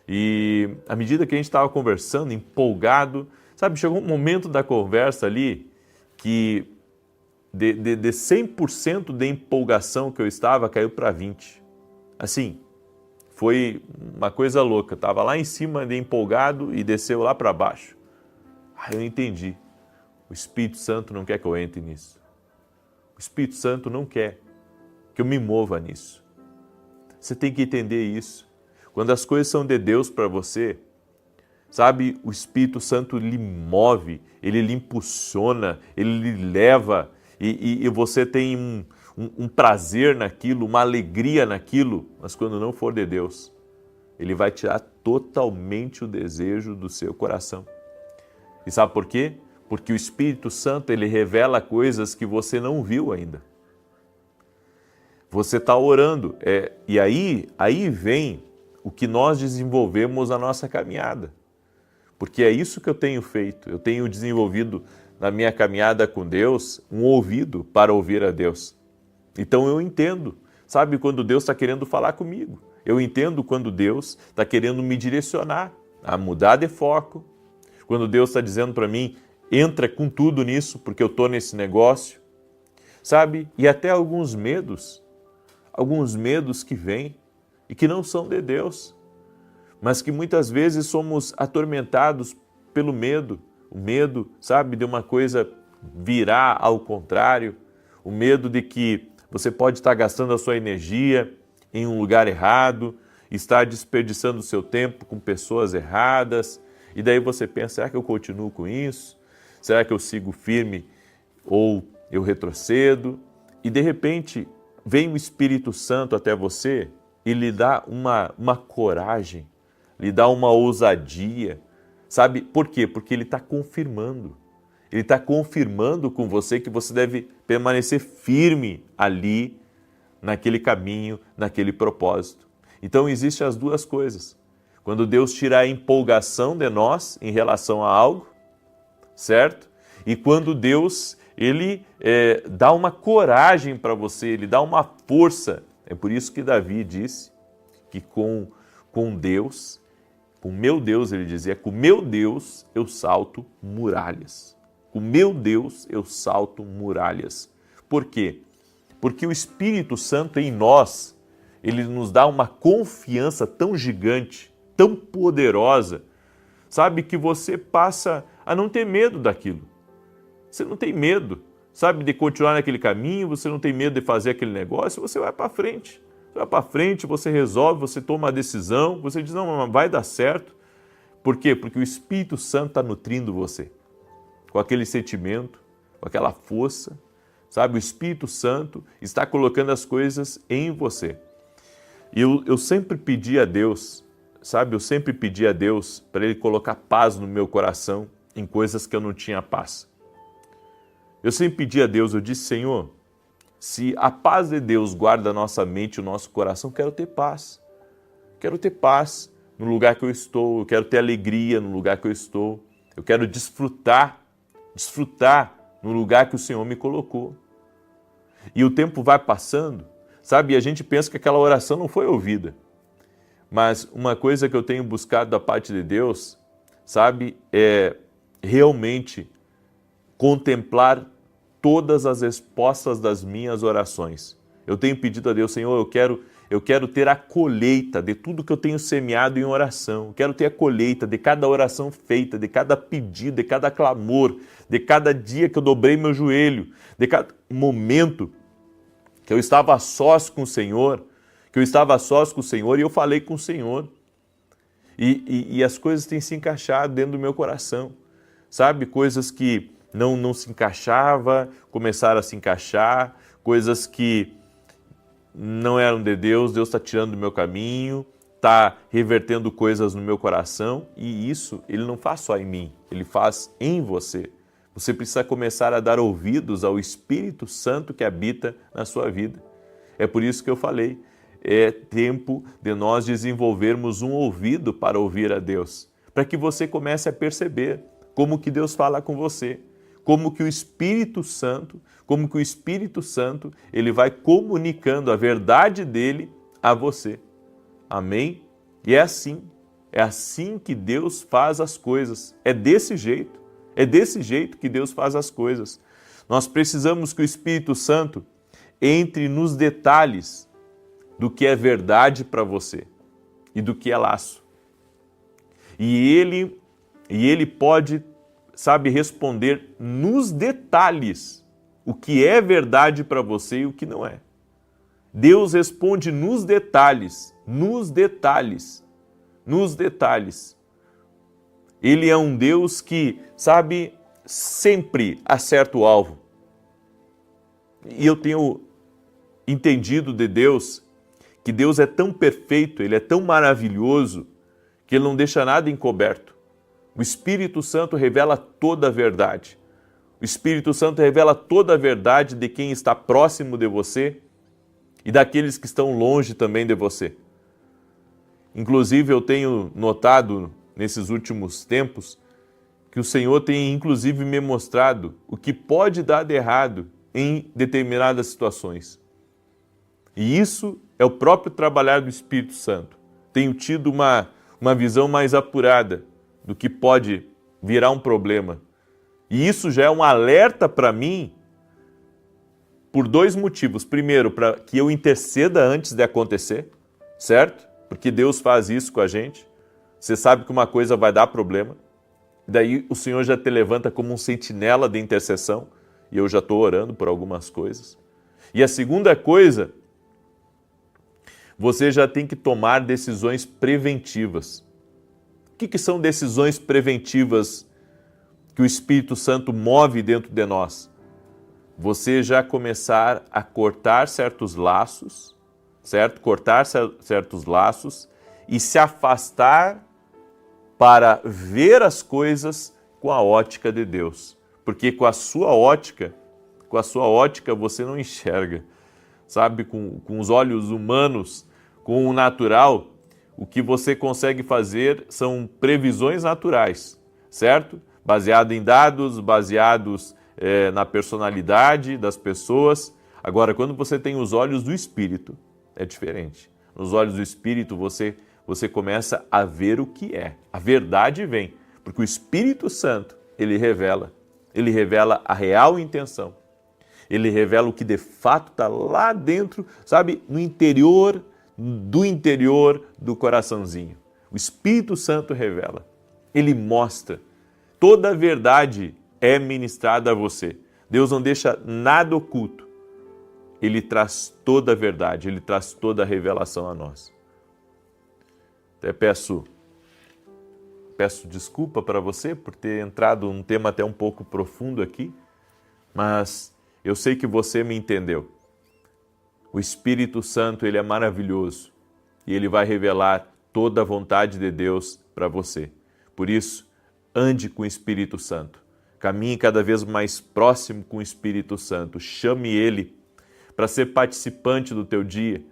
E à medida que a gente estava conversando, empolgado, sabe, chegou um momento da conversa ali que de 100% de empolgação que eu estava, caiu para 20%. Assim, foi uma coisa louca. Estava lá em cima de empolgado e desceu lá para baixo. Eu entendi. O Espírito Santo não quer que eu entre nisso. O Espírito Santo não quer que eu me mova nisso. Você tem que entender isso. Quando as coisas são de Deus para você, sabe, o Espírito Santo lhe move, ele lhe impulsiona, ele lhe leva e você tem um prazer naquilo, uma alegria naquilo, mas quando não for de Deus, ele vai tirar totalmente o desejo do seu coração. E sabe por quê? Porque o Espírito Santo, ele revela coisas que você não viu ainda. Você está orando, e aí vem o que nós desenvolvemos na nossa caminhada. Porque é isso que eu tenho feito. Eu tenho desenvolvido na minha caminhada com Deus um ouvido para ouvir a Deus. Então eu entendo, sabe, quando Deus está querendo falar comigo. Eu entendo quando Deus está querendo me direcionar a mudar de foco. Quando Deus está dizendo para mim, entra com tudo nisso, porque eu estou nesse negócio. Sabe, e até alguns medos que vêm e que não são de Deus, mas que muitas vezes somos atormentados pelo medo. O medo, sabe, de uma coisa virar ao contrário, o medo de que você pode estar gastando a sua energia em um lugar errado, estar desperdiçando o seu tempo com pessoas erradas, e daí você pensa, será que eu continuo com isso? Será que eu sigo firme ou eu retrocedo? E de repente vem o Espírito Santo até você e lhe dá uma coragem, lhe dá uma ousadia. Sabe por quê? Porque ele está confirmando. Ele está confirmando com você que você deve permanecer firme ali, naquele caminho, naquele propósito. Então existem as duas coisas. Quando Deus tira a empolgação de nós em relação a algo, certo? E quando Deus, ele dá uma coragem para você, ele dá uma força. É por isso que Davi disse que com Deus, com meu Deus, ele dizia, com meu Deus eu salto muralhas. Com meu Deus eu salto muralhas. Por quê? Porque o Espírito Santo em nós, ele nos dá uma confiança tão gigante, tão poderosa, sabe, que você passa a não ter medo daquilo. Você não tem medo, sabe, de continuar naquele caminho, você não tem medo de fazer aquele negócio, você vai para frente. Você vai para frente, você resolve, você toma a decisão, você diz, não, vai dar certo. Por quê? Porque o Espírito Santo está nutrindo você com aquele sentimento, com aquela força, sabe? O Espírito Santo está colocando as coisas em você. E eu sempre pedi a Deus, sabe? Eu sempre pedi a Deus para Ele colocar paz no meu coração em coisas que eu não tinha paz. Eu sempre pedi a Deus, eu disse, Senhor, se a paz de Deus guarda a nossa mente e o nosso coração, quero ter paz. Quero ter paz no lugar que eu estou, eu quero ter alegria no lugar que eu estou, eu quero desfrutar no lugar que o Senhor me colocou. E o tempo vai passando, sabe? E a gente pensa que aquela oração não foi ouvida. Mas uma coisa que eu tenho buscado da parte de Deus, sabe? É realmente contemplar todas as respostas das minhas orações. Eu tenho pedido a Deus, Senhor, eu quero ter a colheita de tudo que eu tenho semeado em oração. Eu quero ter a colheita de cada oração feita, de cada pedido, de cada clamor, de cada dia que eu dobrei meu joelho, de cada momento que eu estava a sós com o Senhor, e eu falei com o Senhor. E as coisas têm se encaixado dentro do meu coração. Sabe? Coisas que não se encaixava, começaram a se encaixar, coisas que não eram de Deus, Deus está tirando do meu caminho, está revertendo coisas no meu coração, e isso Ele não faz só em mim, Ele faz em você. Você precisa começar a dar ouvidos ao Espírito Santo que habita na sua vida. É por isso que eu falei, é tempo de nós desenvolvermos um ouvido para ouvir a Deus, para que você comece a perceber como que Deus fala com você, como que o Espírito Santo, ele vai comunicando a verdade dele a você. Amém? E é assim que Deus faz as coisas, é desse jeito que Deus faz as coisas. Nós precisamos que o Espírito Santo entre nos detalhes do que é verdade para você e do que é laço. E ele pode, responder nos detalhes o que é verdade para você e o que não é. Deus responde nos detalhes. Ele é um Deus que, sempre acerta o alvo. E eu tenho entendido de Deus que Deus é tão perfeito, Ele é tão maravilhoso, que Ele não deixa nada encoberto. O Espírito Santo revela toda a verdade. O Espírito Santo revela toda a verdade de quem está próximo de você e daqueles que estão longe também de você. Inclusive, eu tenho notado nesses últimos tempos que o Senhor tem inclusive me mostrado o que pode dar de errado em determinadas situações. E isso é o próprio trabalhar do Espírito Santo. Tenho tido uma visão mais apurada do que pode virar um problema. E isso já é um alerta para mim por dois motivos. Primeiro, para que eu interceda antes de acontecer, certo? Porque Deus faz isso com a gente. Você sabe que uma coisa vai dar problema. Daí o Senhor já te levanta como um sentinela de intercessão. E eu já estou orando por algumas coisas. E a segunda coisa, você já tem que tomar decisões preventivas. O que são decisões preventivas que o Espírito Santo move dentro de nós? Você já começar a cortar certos laços, certo? Cortar certos laços e se afastar para ver as coisas com a ótica de Deus. Porque com a sua ótica você não enxerga. Com os olhos humanos, com o natural, o que você consegue fazer são previsões naturais, certo? Baseado em dados, baseados na personalidade das pessoas. Agora, quando você tem os olhos do Espírito, é diferente. Nos olhos do Espírito, você começa a ver o que é. A verdade vem, porque o Espírito Santo, ele revela a real intenção. Ele revela o que de fato está lá dentro, no interior do coraçãozinho. O Espírito Santo revela. Ele mostra. Toda a verdade é ministrada a você. Deus não deixa nada oculto. Ele traz toda a verdade, Ele traz toda a revelação a nós. Até peço desculpa para você por ter entrado num tema até um pouco profundo aqui, mas eu sei que você me entendeu. O Espírito Santo, ele é maravilhoso e ele vai revelar toda a vontade de Deus para você. Por isso, ande com o Espírito Santo. Caminhe cada vez mais próximo com o Espírito Santo. Chame ele para ser participante do teu dia.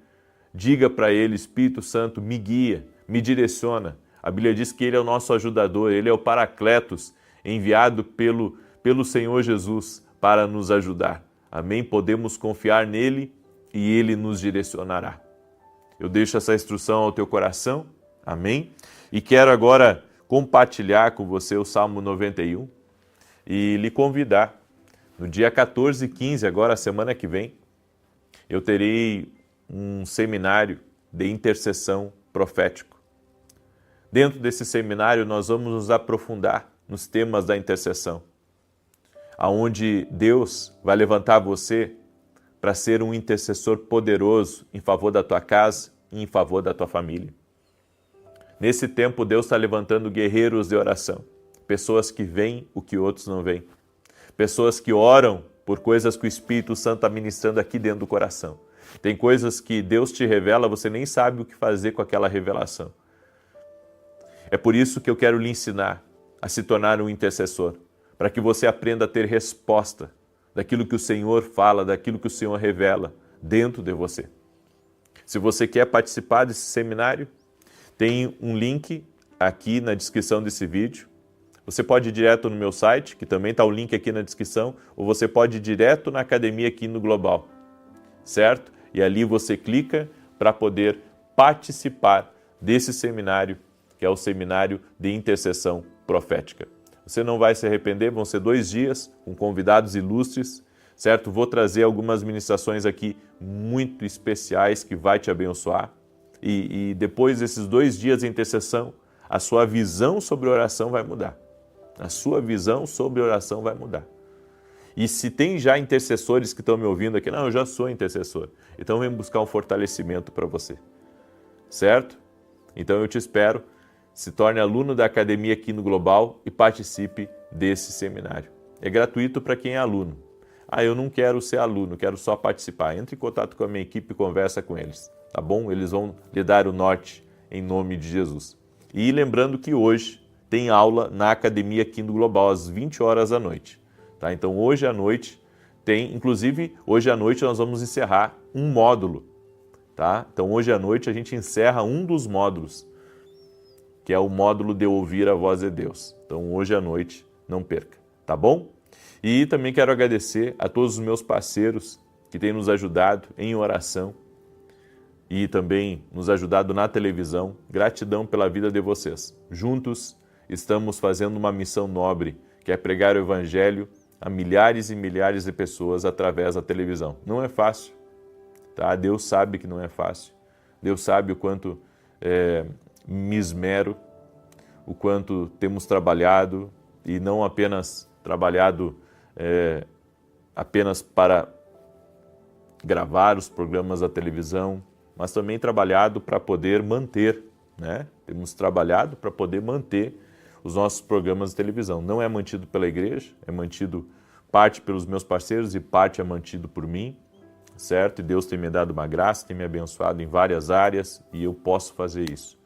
Diga para ele: Espírito Santo, me guia, me direciona. A Bíblia diz que ele é o nosso ajudador, ele é o Paracletos, enviado pelo Senhor Jesus para nos ajudar. Amém? Podemos confiar nele e ele nos direcionará. Eu deixo essa instrução ao teu coração, amém? E quero agora compartilhar com você o Salmo 91 e lhe convidar. No dia 14 e 15, agora, a semana que vem, eu terei um seminário de intercessão profético. Dentro desse seminário, nós vamos nos aprofundar nos temas da intercessão, aonde Deus vai levantar você para ser um intercessor poderoso em favor da tua casa e em favor da tua família. Nesse tempo, Deus está levantando guerreiros de oração, pessoas que veem o que outros não veem, Pessoas que oram por coisas que o Espírito Santo está ministrando aqui dentro do coração. Tem coisas que Deus te revela, você nem sabe o que fazer com aquela revelação. É por isso que eu quero lhe ensinar a se tornar um intercessor, para que você aprenda a ter resposta daquilo que o Senhor fala, daquilo que o Senhor revela dentro de você. Se você quer participar desse seminário, tem um link aqui na descrição desse vídeo. Você pode ir direto no meu site, que também está o link aqui na descrição, ou você pode ir direto na academia aqui no Global, certo? E ali você clica para poder participar desse seminário, que é o seminário de intercessão profética. Você não vai se arrepender, vão ser 2 dias com convidados ilustres, certo? Vou trazer algumas ministrações aqui muito especiais que vai te abençoar. E depois desses 2 dias de intercessão, a sua visão sobre oração vai mudar. A sua visão sobre oração vai mudar. E se tem já intercessores que estão me ouvindo aqui, não, eu já sou intercessor. Então vem buscar um fortalecimento para você, certo? Então eu te espero. Se torne aluno da academia aqui no Global e participe desse seminário. É gratuito para quem é aluno. Eu não quero ser aluno, quero só participar. Entre em contato com a minha equipe e conversa com eles, tá bom? Eles vão lhe dar o norte em nome de Jesus. E lembrando que hoje tem aula na academia aqui no Global, às 20 horas da noite. Tá? Então hoje à noite tem, inclusive hoje à noite nós vamos encerrar um módulo. Tá? Então hoje à noite a gente encerra um dos módulos, que é o módulo de ouvir a voz de Deus. Então, hoje à noite, não perca, tá bom? E também quero agradecer a todos os meus parceiros que têm nos ajudado em oração e também nos ajudado na televisão. Gratidão pela vida de vocês. Juntos, estamos fazendo uma missão nobre, que é pregar o Evangelho a milhares e milhares de pessoas através da televisão. Não é fácil, tá? Deus sabe que não é fácil. Deus sabe o quanto me esmero, o quanto temos trabalhado, e não apenas trabalhado apenas para gravar os programas da televisão, mas também trabalhado para poder manter, né? Temos trabalhado para poder manter os nossos programas de televisão. Não é mantido pela igreja, é mantido parte pelos meus parceiros e parte é mantido por mim, certo? E Deus tem me dado uma graça, tem me abençoado em várias áreas e eu posso fazer isso.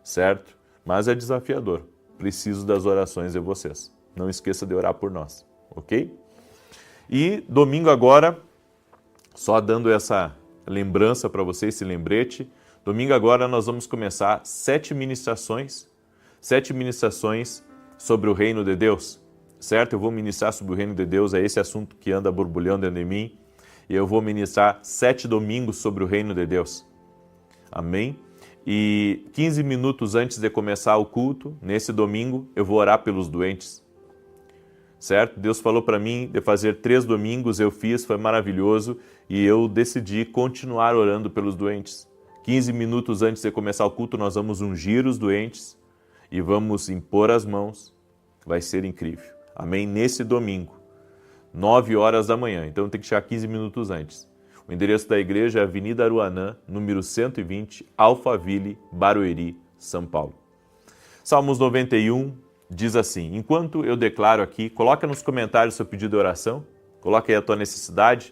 Certo? Mas é desafiador. Preciso das orações de vocês. Não esqueça de orar por nós, ok? E domingo agora, só dando essa lembrança para vocês, esse lembrete, domingo agora nós vamos começar 7 ministrações sobre o reino de Deus, certo? Eu vou ministrar sobre o reino de Deus, é esse assunto que anda borbulhando dentro de mim, e eu vou ministrar 7 domingos sobre o reino de Deus. Amém? E 15 minutos antes de começar o culto, nesse domingo, eu vou orar pelos doentes. Certo? Deus falou para mim de fazer 3 domingos, eu fiz, foi maravilhoso, e eu decidi continuar orando pelos doentes. 15 minutos antes de começar o culto, nós vamos ungir os doentes e vamos impor as mãos. Vai ser incrível. Amém? Nesse domingo, 9 horas da manhã. Então tem que chegar 15 minutos antes. O endereço da igreja é Avenida Aruanã, número 120, Alphaville, Barueri, São Paulo. Salmos 91 diz assim: enquanto eu declaro aqui, coloca nos comentários seu pedido de oração, coloca aí a tua necessidade,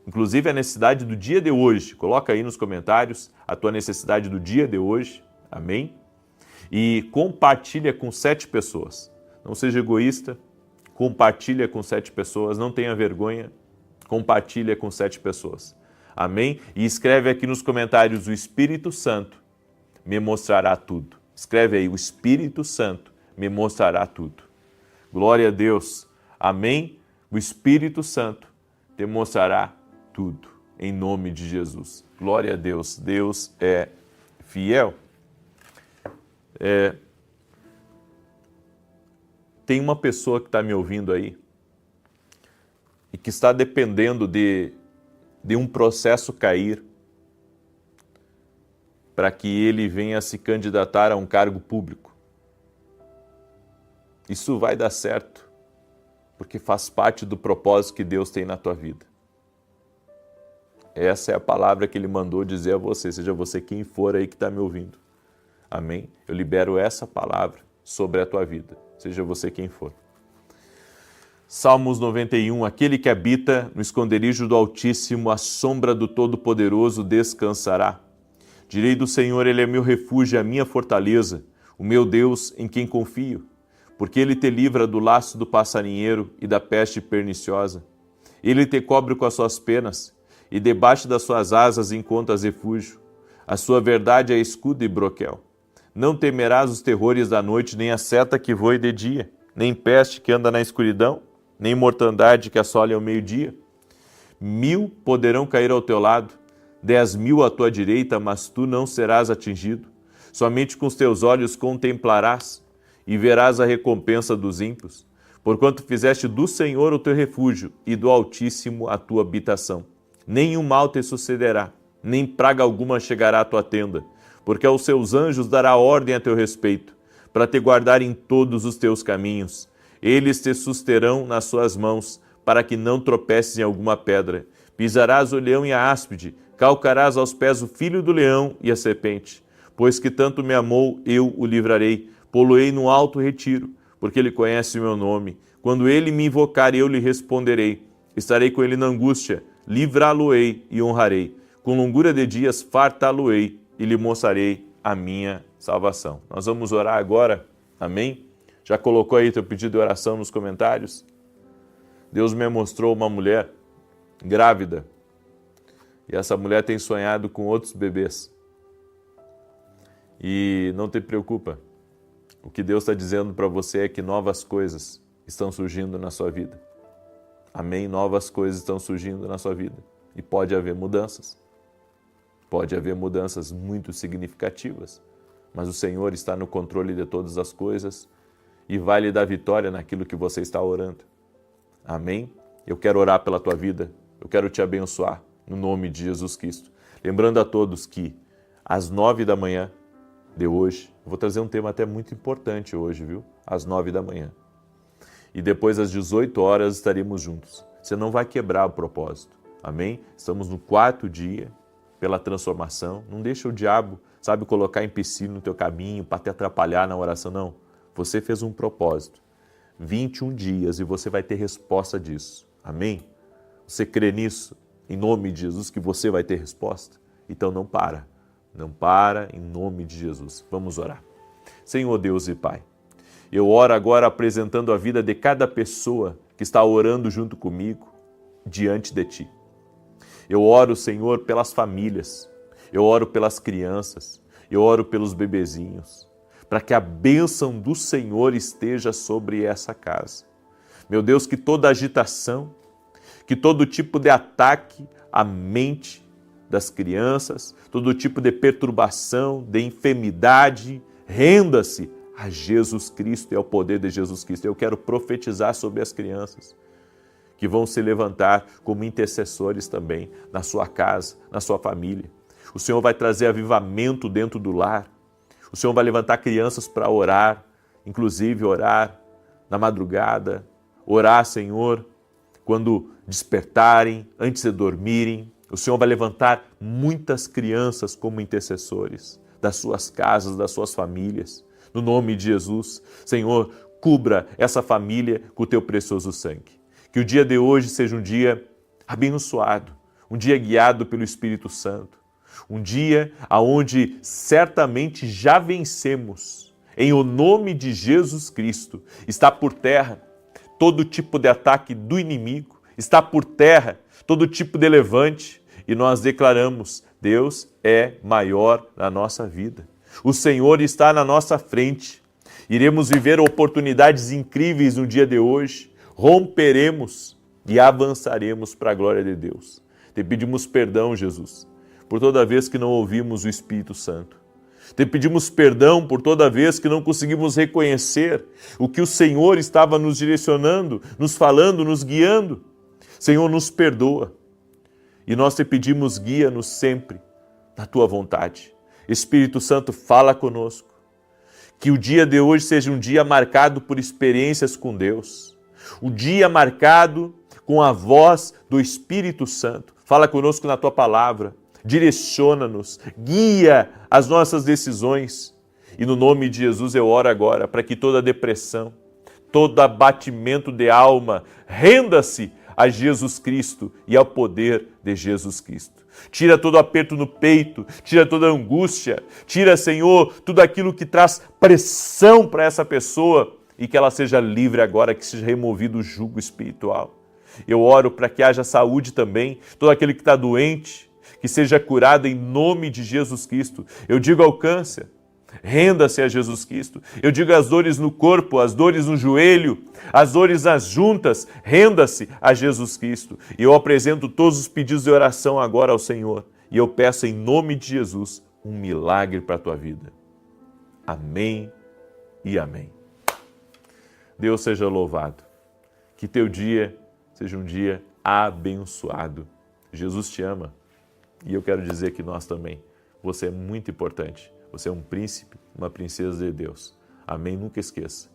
inclusive a necessidade do dia de hoje, coloca aí nos comentários a tua necessidade do dia de hoje, amém? E compartilha com 7 pessoas. Não seja egoísta, compartilha com 7 pessoas, não tenha vergonha, compartilha com 7 pessoas. Amém? E escreve aqui nos comentários: o Espírito Santo me mostrará tudo. Escreve aí: o Espírito Santo me mostrará tudo. Glória a Deus. Amém? O Espírito Santo te mostrará tudo. Em nome de Jesus. Glória a Deus. Deus é fiel. Tem uma pessoa que está me ouvindo aí e que está dependendo de um processo cair para que ele venha se candidatar a um cargo público. Isso vai dar certo, porque faz parte do propósito que Deus tem na tua vida. Essa é a palavra que Ele mandou dizer a você, seja você quem for aí que está me ouvindo. Amém? Eu libero essa palavra sobre a tua vida, seja você quem for. Salmos 91, aquele que habita no esconderijo do Altíssimo, à sombra do Todo-Poderoso descansará. Direi do Senhor, Ele é meu refúgio e a minha fortaleza, o meu Deus em quem confio, porque Ele te livra do laço do passarinheiro e da peste perniciosa. Ele te cobre com as suas penas, e debaixo das suas asas encontras refúgio. A sua verdade é escudo e broquel. Não temerás os terrores da noite, nem a seta que voe de dia, nem peste que anda na escuridão, nem mortandade que assole ao meio-dia. 1000 poderão cair ao teu lado, 10.000 à tua direita, mas tu não serás atingido. Somente com os teus olhos contemplarás e verás a recompensa dos ímpios, porquanto fizeste do Senhor o teu refúgio e do Altíssimo a tua habitação. Nenhum mal te sucederá, nem praga alguma chegará à tua tenda, porque aos seus anjos dará ordem a teu respeito, para te guardar em todos os teus caminhos. Eles te susterão nas suas mãos, para que não tropeces em alguma pedra. Pisarás o leão e a áspide, calcarás aos pés o filho do leão e a serpente. Pois que tanto me amou, eu o livrarei, pô-lo-ei no alto retiro, porque ele conhece o meu nome. Quando ele me invocar, eu lhe responderei. Estarei com ele na angústia, livrá-lo-ei e honrarei. Com longura de dias fartá-lo-ei e lhe mostrarei a minha salvação. Nós vamos orar agora, amém? Já colocou aí teu pedido de oração nos comentários? Deus me mostrou uma mulher grávida e essa mulher tem sonhado com outros bebês. E não te preocupa, o que Deus está dizendo para você é que novas coisas estão surgindo na sua vida. Amém? Novas coisas estão surgindo na sua vida e pode haver mudanças. Pode haver mudanças muito significativas, mas o Senhor está no controle de todas as coisas e vai lhe dar vitória naquilo que você está orando. Amém? Eu quero orar pela tua vida, eu quero te abençoar, no nome de Jesus Cristo. Lembrando a todos que às 9 da manhã de hoje, eu vou trazer um tema até muito importante hoje, viu? Às 9 da manhã. E depois às 18 horas estaremos juntos. Você não vai quebrar o propósito. Amém? Estamos no 4º dia pela transformação. Não deixa o diabo, colocar empecilho no teu caminho para te atrapalhar na oração, não. Você fez um propósito, 21 dias, e você vai ter resposta disso. Amém? Você crê nisso, em nome de Jesus, que você vai ter resposta? Então não para, em nome de Jesus. Vamos orar. Senhor Deus e Pai, eu oro agora apresentando a vida de cada pessoa que está orando junto comigo, diante de Ti. Eu oro, Senhor, pelas famílias, eu oro pelas crianças, eu oro pelos bebezinhos, para que a bênção do Senhor esteja sobre essa casa. Meu Deus, que toda agitação, que todo tipo de ataque à mente das crianças, todo tipo de perturbação, de enfermidade, renda-se a Jesus Cristo e ao poder de Jesus Cristo. Eu quero profetizar sobre as crianças, que vão se levantar como intercessores também na sua casa, na sua família. O Senhor vai trazer avivamento dentro do lar. O Senhor vai levantar crianças para orar, inclusive orar na madrugada, orar, Senhor, quando despertarem, antes de dormirem. O Senhor vai levantar muitas crianças como intercessores das suas casas, das suas famílias. No nome de Jesus, Senhor, cubra essa família com o teu precioso sangue. Que o dia de hoje seja um dia abençoado, um dia guiado pelo Espírito Santo, um dia onde certamente já vencemos. Em o nome de Jesus Cristo, está por terra todo tipo de ataque do inimigo, está por terra todo tipo de levante, e nós declaramos: Deus é maior na nossa vida. O Senhor está na nossa frente. Iremos viver oportunidades incríveis no dia de hoje, romperemos e avançaremos para a glória de Deus. Te pedimos perdão, Jesus, por toda vez que não ouvimos o Espírito Santo. Te pedimos perdão por toda vez que não conseguimos reconhecer o que o Senhor estava nos direcionando, nos falando, nos guiando. Senhor, nos perdoa. E nós te pedimos, guia-nos sempre na Tua vontade. Espírito Santo, fala conosco. Que o dia de hoje seja um dia marcado por experiências com Deus. Um dia marcado com a voz do Espírito Santo. Fala conosco na Tua palavra. Direciona-nos, guia as nossas decisões. E no nome de Jesus eu oro agora para que toda depressão, todo abatimento de alma, renda-se a Jesus Cristo e ao poder de Jesus Cristo. Tira todo aperto no peito, tira toda angústia, tira, Senhor, tudo aquilo que traz pressão para essa pessoa e que ela seja livre agora, que seja removido o jugo espiritual. Eu oro para que haja saúde também, todo aquele que está doente, que seja curado em nome de Jesus Cristo. Eu digo ao câncer, renda-se a Jesus Cristo. Eu digo as dores no corpo, as dores no joelho, as dores nas juntas, renda-se a Jesus Cristo. E eu apresento todos os pedidos de oração agora ao Senhor. E eu peço em nome de Jesus um milagre para a tua vida. Amém e amém. Deus seja louvado. Que teu dia seja um dia abençoado. Jesus te ama. E eu quero dizer que nós também. Você é muito importante. Você é um príncipe, uma princesa de Deus. Amém? Nunca esqueça.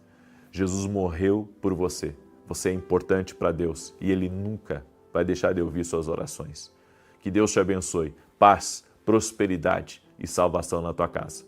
Jesus morreu por você. Você é importante para Deus e Ele nunca vai deixar de ouvir suas orações. Que Deus te abençoe. Paz, prosperidade e salvação na tua casa.